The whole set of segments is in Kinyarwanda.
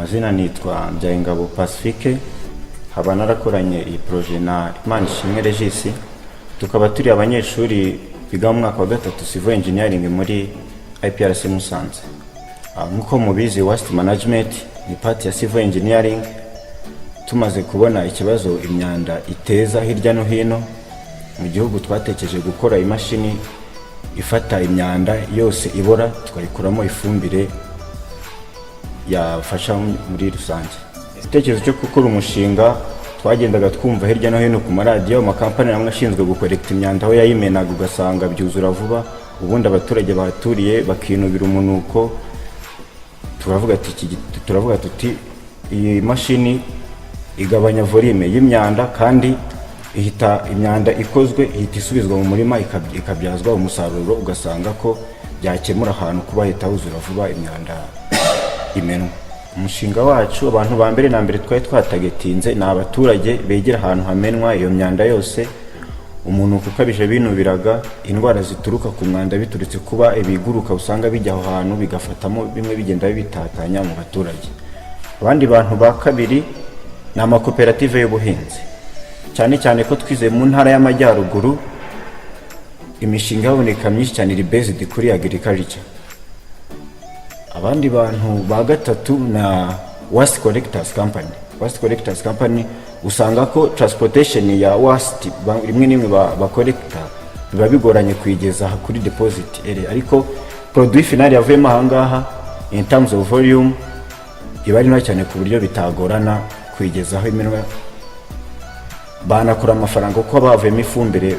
Amazina nitwa Byayingabo Pacifique, haba narakoranye iyi projet na Imanishimwe Regis, tukaba turi abanyeshuri biga mu mwaka wa gatatu civil engineering muri IPRC Musanze. Nkuko mubizi waste management ni part ya civil engineering. Tumaze kubona ikibazo imyanda iteza hirya no hino mu gihugu, twatekereje gukora imashini ifata imyanda yose ibora tukayikuramo ifumbire yafasha muri rusange. Igitekerezo cyo gukora umushinga twagendaga twumva hirya no hino ku maradiyo, amakampani namwe ashinzwe gukorekta imyanda aho yayimenaga ugasanga byuzura vuba, ubundi abaturage baturiye bakinubira umunuko. Turavuga tuti iyi mashini igabanya volume y'imyanda kandi ihita imyanda ikozwe ihita isubizwa mu murima ikabyazwa umusaruro, ugasanga ko byakemura ahantu kuba hita huzura vuba imyanda imenwa. Umushinga wacu abantu ba mbere na mbere twari twatagetinze ni abaturage begera ahantu hamenwa iyo myanda yose. Umuntu ukabije binubiraga indwara zituruka ku mwanda biturutse kuba ibiguruka usanga bijya aho hantu bigafatamo bimwe bigenda bitatanya mu baturage. Abandi bantu ba kabiri ni amakoperative y'ubuhinzi, cyane cyane ko twize mu ntara y'Amajyaruguru imishinga yaboneka myinshi cyane iri based kuri agriculture. Abandi bantu ba gatatu na waste collectors company. Waste collectors company usanga ko transportation ya waste rimwe nimwe ba collector biba bigoranye kwigeza kuri deposit area, ariko produit final yavuyemo ahangaha in terms of volume iba ari nto cyane ku buryo bitagorana kwigezaho iminwa, banakora amafaranga uko bavuyemo ifumbire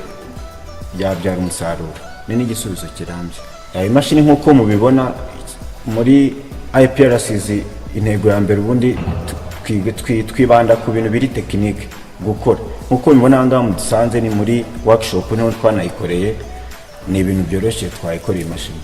yabyara umusaruro. Ni n'igisubizo kirambye. Imashini nkuko mubibona muri IPRC intego ya mbere ubundi twibanda ku bintu biri tekinike gukora. Nkuko mubibona ngaha mu Dusanze ni muri workshop niho twanayikoreye, ni ibintu byoroshye twayikoreye imashini.